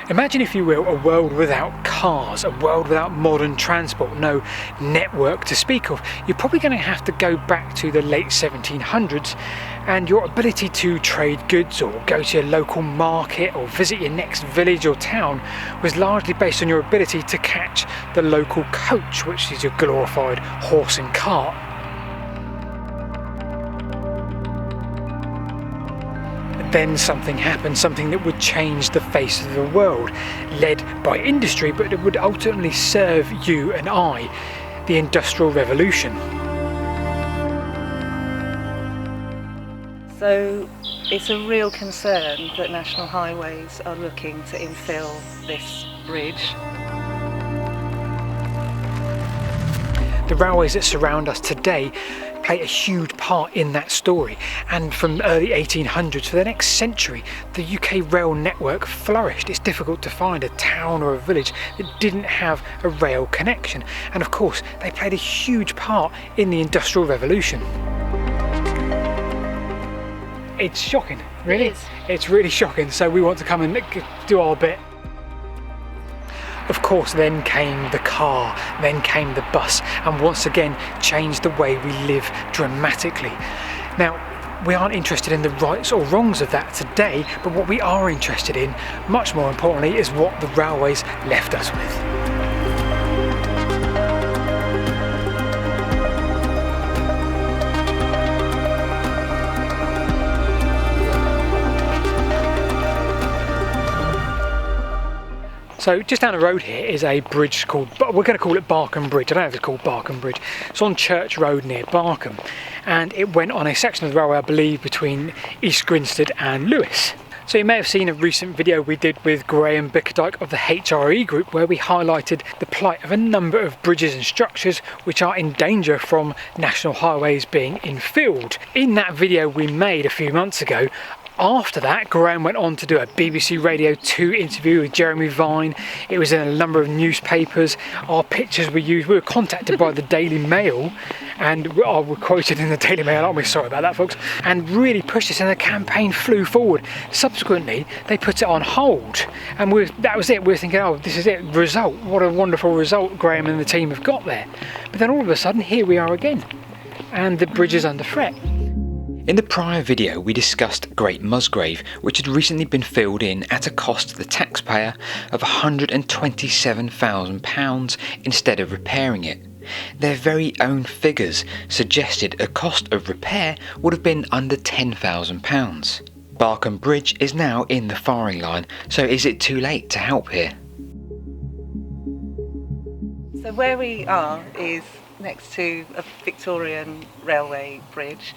Imagine, if you will, a world without cars, a world without modern transport, no network to speak of. You're probably going to have to go back to the late 1700s, and your ability to trade goods or go to your local market or visit your next village or town was largely based on your ability to catch the local coach, which is your glorified horse and cart. Then something happened, something that would change the face of the world, led by industry, but it would ultimately serve you and I, the Industrial Revolution. So it's a real concern that National Highways are looking to infill this bridge. The railways that surround us today play a huge part in that story, and from the early 1800s for the next century the UK rail network flourished. It's difficult to find a town or a village that didn't have a rail connection, and of course they played a huge part in the Industrial Revolution. It's shocking, really. It's really shocking, so we want to come and do our bit. Of course, then came the car, then came the bus, and once again changed the way we live dramatically. Now, we aren't interested in the rights or wrongs of that today, but what we are interested in, much more importantly, is what the railways left us with. So just down the road here is a bridge called, we're going to call it Barcombe Bridge. I don't know if it's called Barcombe Bridge. It's on Church Road near Barcombe, and it went on a section of the railway, I believe, between East Grinstead and Lewes. So you may have seen a recent video we did with Graham Bickerdike of the HRE group, where we highlighted the plight of a number of bridges and structures which are in danger from National Highways being infilled. In that video we made a few months ago, after that, Graham went on to do a BBC Radio 2 interview with Jeremy Vine. It was in a number of newspapers. Our pictures were used. We were contacted by the Daily Mail, and we're quoted in the Daily Mail, aren't we? Sorry about that, folks. And really pushed this, and the campaign flew forward. Subsequently, they put it on hold, and that was it. We were thinking, oh, this is it. Result. What a wonderful result Graham and the team have got there. But then all of a sudden, here we are again, and the bridge is under threat. In the prior video we discussed Great Musgrave, which had recently been filled in at a cost to the taxpayer of £127,000 instead of repairing it. Their very own figures suggested a cost of repair would have been under £10,000. Barcombe Bridge is now in the firing line, so is it too late to help here? So where we are is next to a Victorian railway bridge,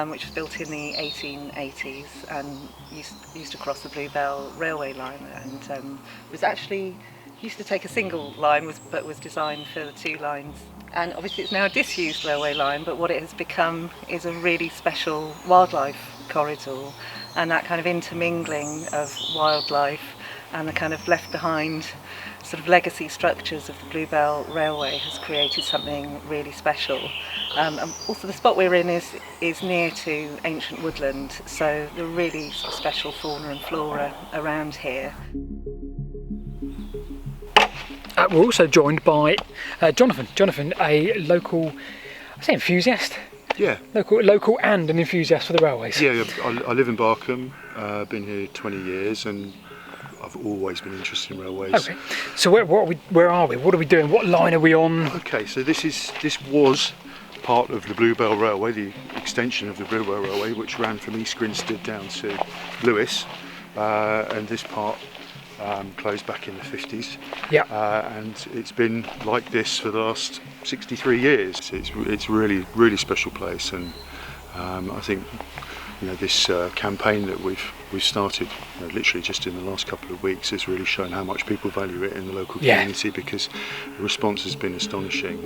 which was built in the 1880s and used to cross the Bluebell railway line, and was actually used to take a single line, but was designed for the two lines. And obviously it's now a disused railway line, but what it has become is a really special wildlife corridor, and that kind of intermingling of wildlife and the kind of left behind sort of legacy structures of the Bluebell Railway has created something really special. And also the spot we're in is near to ancient woodland, so there are really sort of special fauna and flora around here. We're also joined by Jonathan, a local, I say enthusiast? Yeah. Local and an enthusiast for the railways. Yeah, I live in Barcombe, been here 20 years, and I've always been interested in railways. Okay, so where are we? What are we doing? What line are we on? Okay, so this was part of the Bluebell Railway, the extension of the Bluebell Railway, which ran from East Grinstead down to Lewes, and this part closed back in the 50s. Yeah. And it's been like this for the last 63 years. It's really, really special place, and I think this campaign that we've started literally just in the last couple of weeks has really shown how much people value it in the local community, because the response has been astonishing.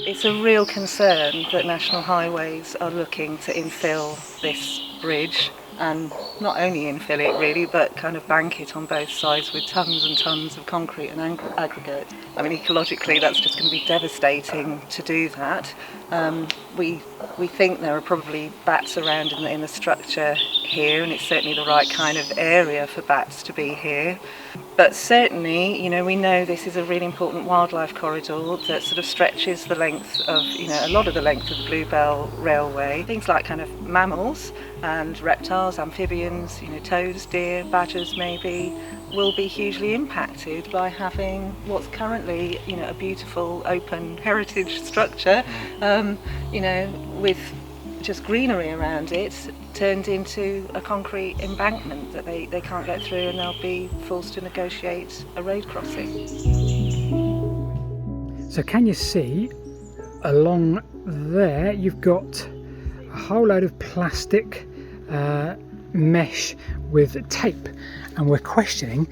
It's a real concern that National Highways are looking to infill this bridge, and not only infill it really, but kind of bank it on both sides with tons and tons of concrete and aggregate. I mean, ecologically that's just going to be devastating to do that. We think there are probably bats around in the structure here, and it's certainly the right kind of area for bats to be here. But certainly, we know this is a really important wildlife corridor that sort of stretches the length of, a lot of the length of the Bluebell Railway. Things like kind of mammals and reptiles, amphibians, toads, deer, badgers maybe, will be hugely impacted by having what's currently, a beautiful open heritage structure, with just greenery around it, turned into a concrete embankment that they can't get through, and they'll be forced to negotiate a road crossing. So can you see along there you've got a whole load of plastic mesh with tape, and we're questioning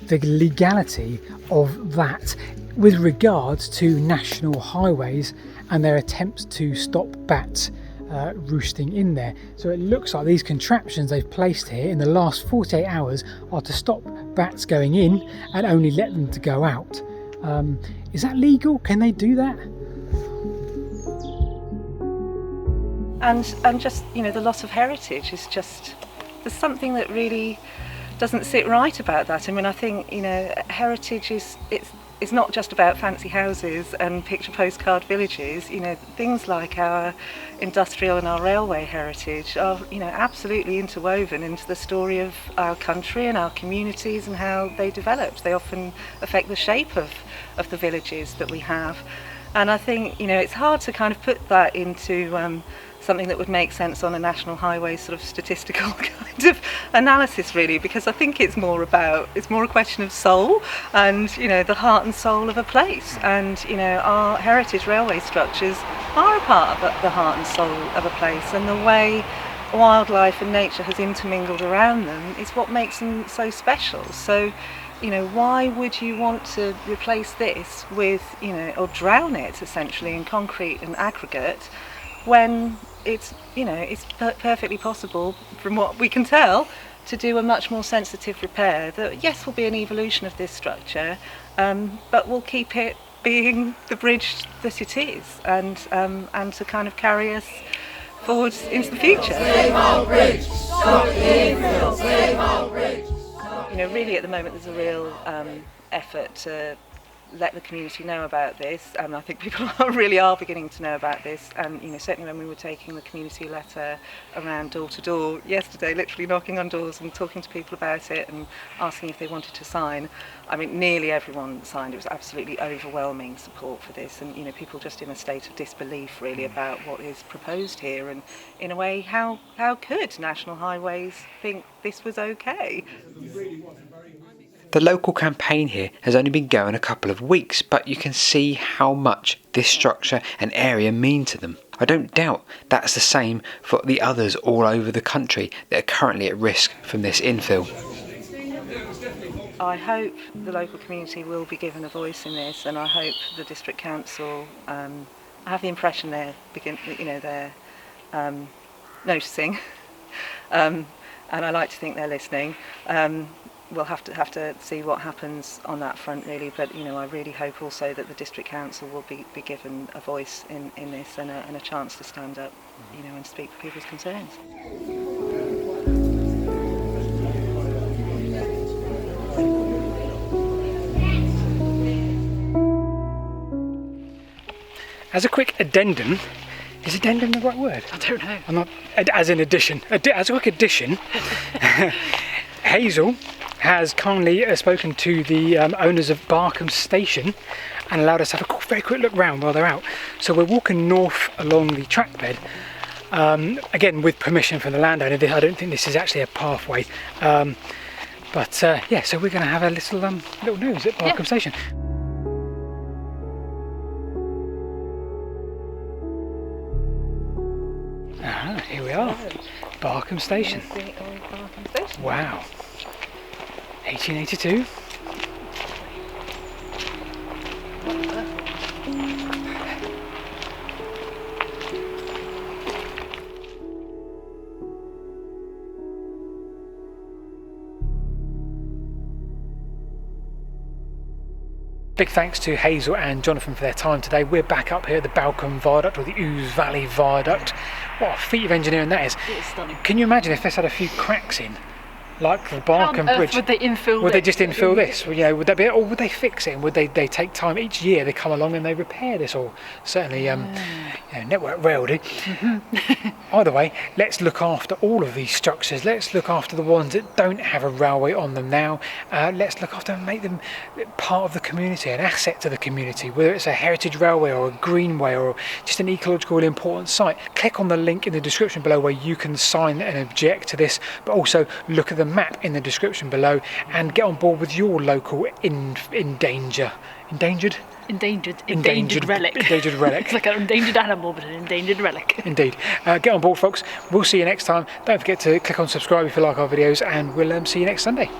the legality of that with regards to national highways and their attempts to stop bats roosting in there. So it looks like these contraptions they've placed here in the last 48 hours are to stop bats going in and only let them to go out. Is that legal? Can they do that? And just, the loss of heritage is just, there's something that really doesn't sit right about that. I mean, I think, heritage it's not just about fancy houses and picture postcard villages. Things like our industrial and our railway heritage are, absolutely interwoven into the story of our country and our communities and how they developed. They often affect the shape of the villages that we have. And I think, it's hard to kind of put that into something that would make sense on a national highway sort of statistical kind of analysis, really, because I think it's more a question of soul and, the heart and soul of a place. And, our heritage railway structures are a part of the heart and soul of a place, and the way wildlife and nature has intermingled around them is what makes them so special. So, why would you want to replace this with, or drown it essentially in concrete and aggregate, when it's perfectly possible, from what we can tell, to do a much more sensitive repair that, yes, will be an evolution of this structure, but will keep it being the bridge that it is, and to kind of carry us forwards into the future. Save our bridge! Stop the infill! Save our bridge! Really at the moment there's a real effort to let the community know about this, and I think people really are beginning to know about this. And certainly when we were taking the community letter around door to door yesterday, literally knocking on doors and talking to people about it and asking if they wanted to sign, I mean, nearly everyone signed. It was absolutely overwhelming support for this, and people just in a state of disbelief really about what is proposed here. And in a way, how could National Highways think this was okay? The local campaign here has only been going a couple of weeks, but you can see how much this structure and area mean to them. I don't doubt that's the same for the others all over the country that are currently at risk from this infill. I hope the local community will be given a voice in this, and I hope the district council, I have the impression they're noticing, and I like to think they're listening. We'll have to see what happens on that front, really, but I really hope also that the district council will be given a voice in this, and a chance to stand up, and speak for people's concerns. As a quick addendum, is addendum the right word? I don't know. I'm not, as in addition. As a quick addition, Hazel has kindly spoken to the owners of Barcombe Station and allowed us to have a very quick look round while they're out. So we're walking north along the track bed, again with permission from the landowner. I don't think this is actually a pathway, but yeah, so we're going to have a little nose at Barcombe Station. Here we are, Barcombe Station. Wow, 1882. Big thanks to Hazel and Jonathan for their time today. We're back up here at the Barcombe Viaduct, or the Ooze Valley Viaduct, What a feat of engineering that is. It is stunning. Can you imagine if this had a few cracks in? Like the How on Barcombe earth Bridge. would they infill Would they this? just infill this? You know, would that be it? Or would they fix it? And would they take time each year? They come along and they repair this, or certainly you know, Network Rail do. Either way, let's look after all of these structures. Let's look after the ones that don't have a railway on them now. Let's look after them and make them part of the community, an asset to the community, whether it's a heritage railway or a greenway or just an ecologically important site. Click on the link in the description below where you can sign and object to this, but also look at the map in the description below and get on board with your local endangered relic. Endangered relic. It's like an endangered animal, but an endangered relic. Indeed. Get on board, folks. We'll see you next time. Don't forget to click on subscribe if you like our videos, and we'll see you next Sunday.